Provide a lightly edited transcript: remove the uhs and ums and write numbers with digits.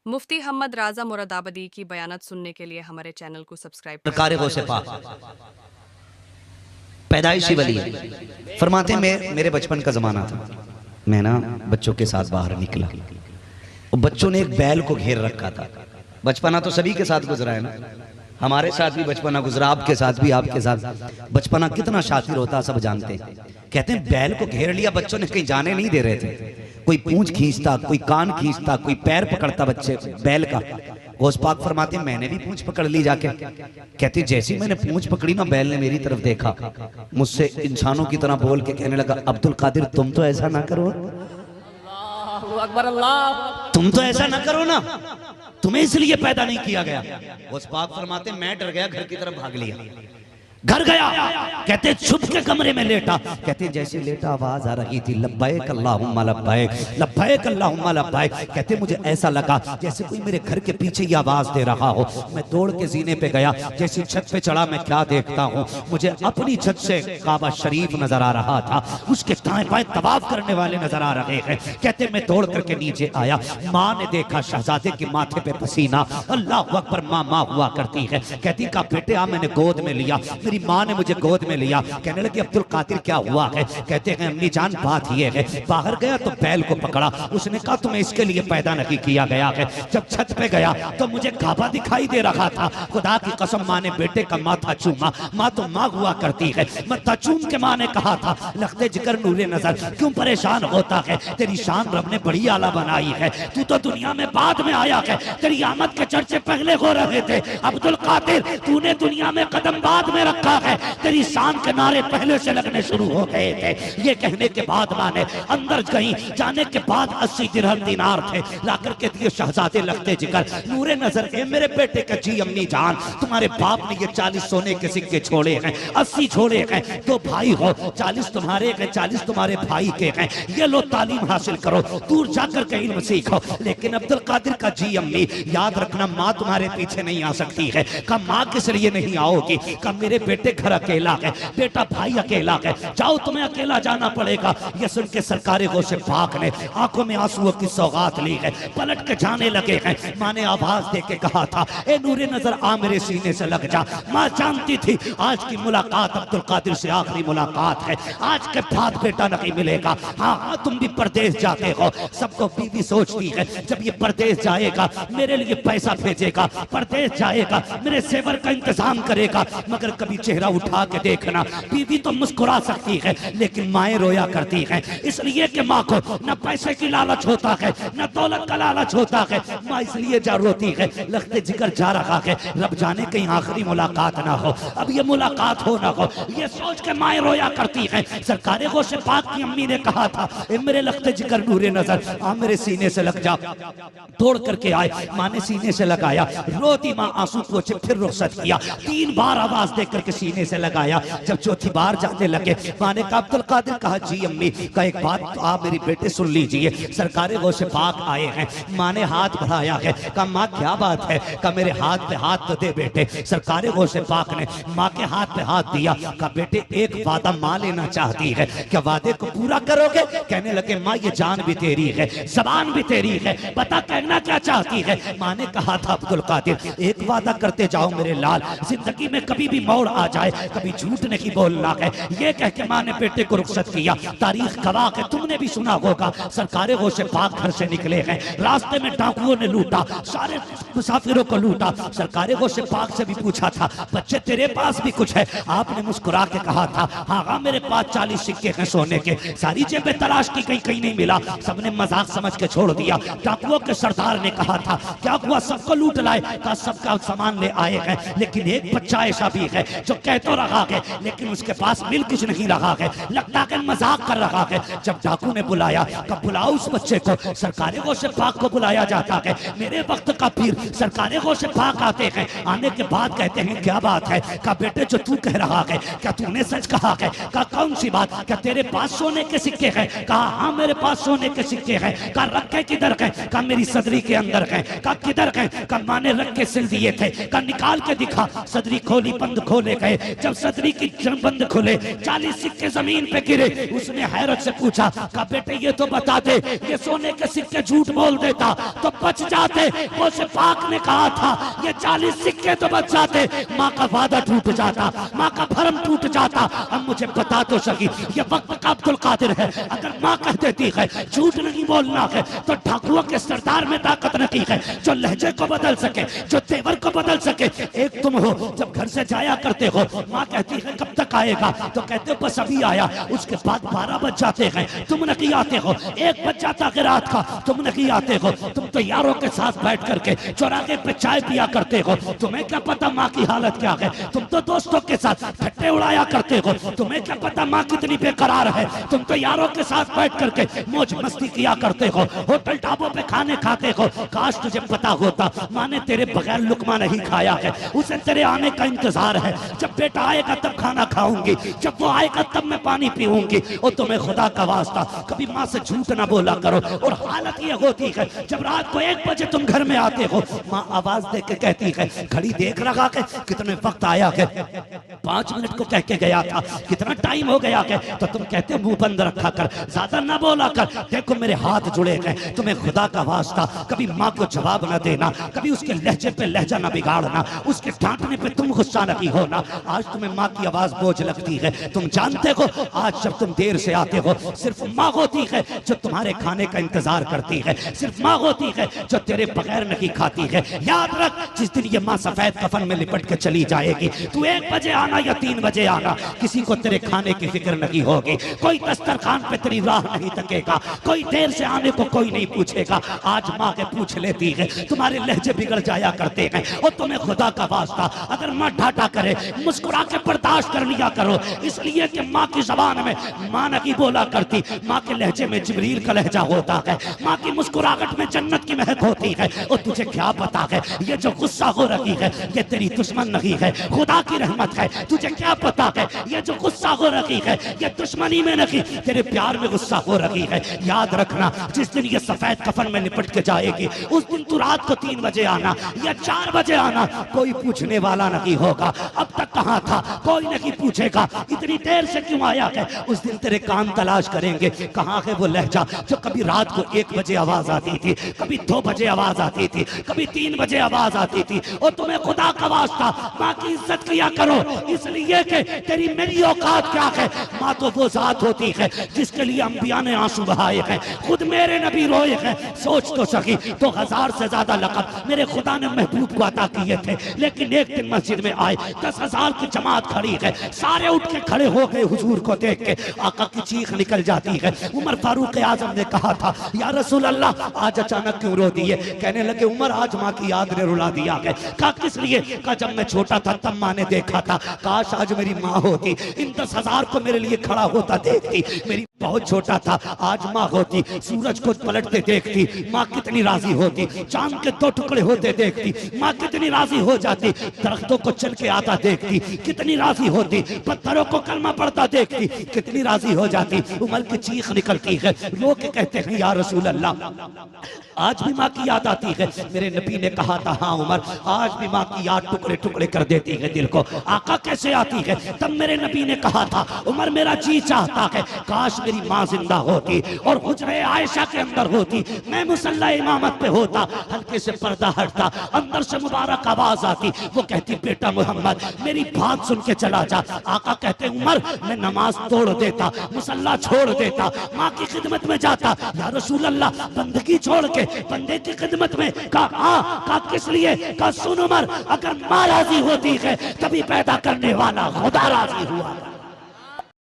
मुफ्ती हमद राजा मुरादाबादी की बयानत सुनने के लिए हमारे चैनल को सब्सक्राइब सरकार गौसे पाक पैदाइशी वली है। फरमाते हैं मेरे बचपन का जमाना था, मैं ना बच्चों के साथ बाहर निकला और बच्चों ने एक बैल को घेर रखा था। बचपना तो सभी के साथ गुजरा है ना, हमारे साथ भी बचपना गुजरा, आपके साथ भी, आपके साथ बचपना कितना शातिर होता सब जानते हैं। कहते हैं बैल को घेर लिया, बच्चों ने कहीं जाने नहीं दे रहे थे। कोई पूंछ खींचता, कोई कान खींचता, कोई पैर पकड़ता बच्चे बैल का। गौस पाक फरमाते मैंने भी पूंछ पकड़ ली जाके। कहती जैसी मैंने पूंछ पकड़ी ना, बैल ने मेरी तरफ देखा, मुझसे इंसानों की तरह बोल के कहने लगा, अब्दुल कादिर तुम तो ऐसा ना करो, अकबर अल्लाह, तुम तो ऐसा ना करो ना, तुम्हें इसलिए पैदा नहीं किया गया। गौस पाक फरमाते मैं डर गया, घर की तरफ भाग लिया, घर गया। कहते छुप के कमरे में लेटा, कहते जैसे लेटा आवाज आ रही थी, लब्बैक अल्लाहुम्मा लब्बैक, लब्बैक अल्लाहुम्मा लब्बैक। कहते मुझे ऐसा लगा जैसे कोई मेरे घर के पीछे ही आवाज दे रहा हो। मैं दौड़ के जीने पे गया, जैसी छत पे चढ़ा, मैं क्या देखता हूँ, मुझे अपनी छत से काबा शरीफ नजर आ रहा था, उसके दाएं बाएं तवाफ करने वाले नजर आ रहे हैं। कहते मैं दौड़ करके नीचे आया, माँ ने देखा शहजादे के माथे पे पसीना, अल्लाह अकबर, माँ हुआ करती है। कहती का बेटे आ, मैंने गोद में लिया, मेरी माँ ने मुझे गोद में लिया। कहने लगे अब्दुल कादिर क्या हुआ है? कहते हैं अम्मी जान बात ये है, बाहर गया तो बैल को पकड़ा, उसने कहा तुम्हें इसके लिए पैदा नहीं किया गया है। जब छत पे गया तो मुझे काबा दिखाई दे रहा था, खुदा की कसम माँ ने बेटे का माथा चूमा, माँ तो माँ हुआ करती है, माथा चूम के माँ ने कहा था, लखते जिगर नूरे नजर क्यों परेशान होता है, तेरी शान रब ने बड़ी आला बनाई है, तू तो दुनिया में बाद में आया है, तेरी आमद के चर्चे पहले हो रहे थे। अब्दुल कादिर तूने दुनिया में कदम बाद में रखा है, तेरी शान के नारे पहले से लगने शुरू हो गए थे। ये कहने के बाद माने अंदर गई, जाने के बाद 80 दिरहम दीनार थे, लाकर के दिए शहजादे लखते जिगर नूरे नजर, ए मेरे बेटे का जी अम्मी जान, तुम्हारे बाप ने ये 40 सोने के सिक्के छोड़े हैं, 80 छोड़े हैं, 2 भाई हो, 40 तुम्हारे हैं, 40 तुम्हारे भाई के हैं, ये लो तालीम हासिल करो, दूर जाकर के इल्म सीखो। लेकिन अब्दुल कादिर का जी अम्मी, याद रखना माँ तुम्हारे पीछे नहीं आ सकती है। का माँ किस लिए नहीं आओगी? का मेरे बेटे घर अकेला है, बेटा भाई अकेला है, जाओ तुम्हें अकेला जाना पड़ेगा। ये सुन के सरकार गौसे पाक ने आंखों में आंसुओं की सौगात ली है, पलट के जाने लगे हैं। माँ ने आवाज दे के कहा था, ए नूरे नजर आ मेरे सीने से लग जा। माँ जानती थी आज की मुलाकात अब्दुल कादिर से आखिरी मुलाकात है, आज के बाद बेटा नहीं मिलेगा। हाँ तुम भी परदेश जाते हो, सबको बीवी सोचती है जब ये परदेश जाएगा मेरे लिए पैसा भेजेगा, परदेश जाएगा मेरे सेवर का इंतजाम करेगा, मगर कभी चेहरा उठा के देखना। बीवी तो मुस्कुरा सकती है लेकिन माएं रोया करती हैं, इसलिए कि माँ को न पैसे की लालच होता है, न दौलत का लालच होता है, माँ इसलिए जा रोती है। लखते जिगर जा रहा है, रब जाने कहीं आखिरी मुलाकात ना हो, अब ये मुलाकात हो ना हो, ये सोच के माएं रोया करती हैं। सरकार गौसे पाक की अम्मी ने कहा था, ए मेरे लखते जिगर नूरे नजर आ मेरे सीने से लग जा। दौड़ करके आए, माँ ने सीने से लगाया, रोती माँ आंसू पोछे, फिर रुखसत किया, 3 बार आवाज दे करके सीने से लगाया। जब चौथी बार जाने लगे, माँ ने कहा अब्दुल कादिर, कहा जी अम्मी, का एक बात तो आप मेरी बेटे सुन लीजिए, सरकार गौसे पाक आए हैं। माँ ने हाथ बढ़ाया है, कहा माँ क्या बात है? कहा मेरे हाथ पे हाथ तो दे बेटे। सरकार गौसे पाक ने माँ के हाथ पे हाथ दिया, कहा बेटे एक वादा माँ लेना चाहती है, क्या वादे को पूरा करोगे? कहने लगे माँ ये जान भी तेरी है, जबान भी तेरी है, पता कहना क्या चाहती है? माँ ने कहा था अब्दुल कादिर एक वादा करते जाओ मेरे लाल, जिंदगी में कभी भी मोड़ आ जाए कभी झूठ नहीं बोलना है। ये कह के माँ ने बेटे को रुखसत किया। तारीख गवाह है, तुमने भी सुना होगा, सरकार गौसे पाक घर से निकले हैं, रास्ते में डाकुओं ने लूटा, सारे मुसाफिरों को लूटा। सरकार गौसे पाक से भी पूछा था, बच्चे तेरे पास भी कुछ है? आपने मुस्कुरा के कहा था, हाँ हाँ मेरे पास 40 सिक्के हैं सोने के, सारी जेबें तलाश की, कहीं कहीं नहीं मिला। सबने मजाक समझ के छोड़ दिया। डाकुओं के सरदार ने कहा था, क्या हुआ सबको लूट लाए? कहा सबका सामान ले आए हैं, लेकिन एक बच्चा ऐसा भी है जो कह तो रहा है लेकिन उसके पास मिल कुछ नहीं रहा है, लगता है मजाक कर रहा है। जब डाकू ने बुलाया, कब बुलाओ उस बच्चे को। सरकार गौसे पाक को बुलाया जाता है, मेरे वक्त का पीर सरकार गौसे पाक आते हैं। आने के बाद कहते हैं क्या बात है? कहा बेटे जो तू कह रहा है क्या तूने सच कहा है? कहा कौन सी बात? क्या तेरे पास सोने के सिक्के हैं? कहा हाँ मेरे पास सोने के सिक्के हैं। कहा रखे किधर हैं? कहा मेरी सदरी के अंदर हैं। कहा किधर हैं? कहा माँ ने रख के सिल दिए थे। कहा निकाल के दिखा। सदरी खोली, बंद खोले खोले गए, जब सदरी की बंद खुले 40 सिक्के जमीन पे गिरे, उसने हैरत से पूछा का बेटे ये तो बता दे, ये सोने के सिक्के झूठ बोल देता तो बच जाते। वो से पाक ने कहा था ये 40 सिक्के तो बच जाते, माँ का वादा टूट जाता, माँ का भरम टूट जाता। अब मुझे बता तो सकी ये वक्त का अब्दुल कादिर है, अगर माँ कह देती है झूठ नहीं बोलना है तो ठाकुरों के सरदार में ताकत नहीं है जो लहजे को बदल सके, जो तेवर को बदल सके। एक तुम हो, जब घर से जाया करते हो माँ कहती है कब तक आएगा, तो कहते हो बस अभी आया। उसके बाद 12 बज जाते हैं, तुम नहीं आते हो। 1 बज जाता है रात का, तुम नहीं आते हो। तुम तो यारों के साथ बैठ करके चौराहे पे चाय पिया करते हो, तुम्हें क्या पता माँ की हालत क्या है। तुम तो दोस्तों के साथ ठट्टे उड़ाया करते हो, तुम्हें क्या पता माँ कितनी बेकरार है। तुम तो यारों के साथ बैठ करके मौज मस्ती किया करते हो, होटल ढाबों पे खाने खाते हो। काश तुझे पता होता माँ ने तेरे बगैर लुकमा नहीं खाया है, उसे तेरे आने का इंतजार है। जब बेटा आएगा तब खाना खाऊंगी, जब वो आएगा तब मैं पानी पीऊंगी। और तुम्हें खुदा का वास्ता कभी माँ से झूठ ना बोला करो। और हालत ये होती है जब रात को 1 बजे तुम घर में आते हो, माँ आवाज दे के कहती है घड़ी देख रखा के कितने वक्त आया है, 5 मिनट को कह के गया था, कितना टाइम हो गया है। तो तुम कहते मुंह बंद रखा कर, ज्यादा ना बोला कर। देखो मेरे हाथ जुड़े गए, तुम्हें खुदा का वास्ता कभी माँ को जवाब न देना, कभी उसके लहजे पे लहजा न बिगाड़ना, उसके डांटने पे तुम गुस्सा नहीं होना। आज तुम्हें माँ की आवाज बोझ लगती है, तुम जानते हो आज जब तुम देर से आते हो सिर्फ माँ होती है जो तुम्हारे खाने का इंतजार करती है, सिर्फ माँ होती है जो तेरे बगैर नहीं खाती है। याद रख जिस दिन ये माँ सफेद कफन में लिपट के चली जाएगी, तू 1 बजे आना या 3 बजे आना, किसी को तेरे खाने की फिक्र नहीं होगी। कोई दस्तरखान पे तेरी राह नहीं तकेगा, कोई देर से आने को कोई नहीं पूछेगा। आज माँ के पूछ लेती है, तुम्हारे लहजे बिगड़ जाया करते हैं। और तुम्हें खुदा का वास्ता अगर माँ ढाटा करे मुस्कुरा के बर्दाश्त कर लिया करो, इसलिए कि माँ की जबान में माँ नहीं बोला करती, माँ के लहजे में जिब्रील का लहजा होता है, माँ की मुस्कुराहट में जन्नत की महक होती है। और तुझे क्या पता है ये जो गुस्सा हो रही है ये तेरी दुश्मन नहीं है, खुदा की रहमत है। तुझे क्या पता है ये जो गुस्सा हो रही है ये दुश्मनी में नहीं, तेरे प्यार में गुस्सा हो रही है। याद रखना जिस दिन ये सफेद कफन में लिपट के जाएगी उस दिन तू रात को 3 बजे आना या 4 बजे आना, कोई पूछने वाला नहीं होगा अब तक कहाँ था, कोई नहीं पूछेगा इतनी देर से क्यों आया है। उस दिन तेरे कान तलाश करेंगे कहाँ है वो लहजा जो कभी रात को 1 बजे आवाज आती थी, कभी 2 बजे आवाज आती थी, कभी 3 बजे आवाज आती थी। और तुम्हें खुदा का वास्ता माँ की इज्जत किया करो, इसलिए कि तेरी मेरी औकात क्या है। माँ तो वो जात होती है जिसके लिए अंबिया ने आंसू बहाए हैं, खुद मेरे नबी रोए हैं। सोच तो सकी तो 1000 से ज्यादा लक़ब मेरे खुदा ने महबूब को अता किए थे, लेकिन एक दिन मस्जिद में आए 10,000 की जमात खड़ी है, सारे उठ के खड़े हो गए हुजूर को देख के। आका की चीख निकल जाती है। उमर फारूक आजम ने कहा था या रसूल अल्लाह आज अचानक क्यों रो दिए। कहने लगे उमर आज माँ की याद ने रुला दिया है। कहा किस लिए। कहा जब मैं छोटा था तब माँ ने देखा था, काश आज मेरी माँ होती, इन 10,000 को मेरे लिए खड़ा होता देखती। मेरी बहुत छोटा था, आज माँ होती, सूरज को पलटते देखती, माँ कितनी राजी होती। चांद के 2 टुकड़े होते देखती, माँ कितनी राजी हो जाती। दरख्तों को चल के आता देखती, कितनी राजी होती। पत्थरों को कलमा पढ़ता देखती, कितनी राजी हो जाती। उमर की चीख निकलती है, लोग कहते हैं या रसूल अल्लाह आज भी माँ की याद आती है। मेरे नबी ने कहा था हाँ उमर आज भी माँ की याद टुकड़े टुकड़े कर देती है दिल को। आका कैसे आती है। तब मेरे नबी ने कहा था उमर मेरा जी चाहता है काश मेरी माँ जिंदा होती और हुजरे आयशा के अंदर होती, मैं मुसल्ला इमामत पे होता, हल्के से पर्दा हटता, अंदर से मुबारक आवाज आती, वो कहती बेटा मोहम्मद मेरी बात सुन के चला जा। आका कहते उमर मैं नमाज तोड़ देता, मुसल्ला छोड़ देता, माँ की खिदमत में जाता। या रसूल अल्लाह बंदगी छोड़ के बंदे की खिदमत में। कहा किस लिए। कहा सुन उमर अगर माँ राजी होती है तभी पैदा करने वाला खुदा राजी हुआ।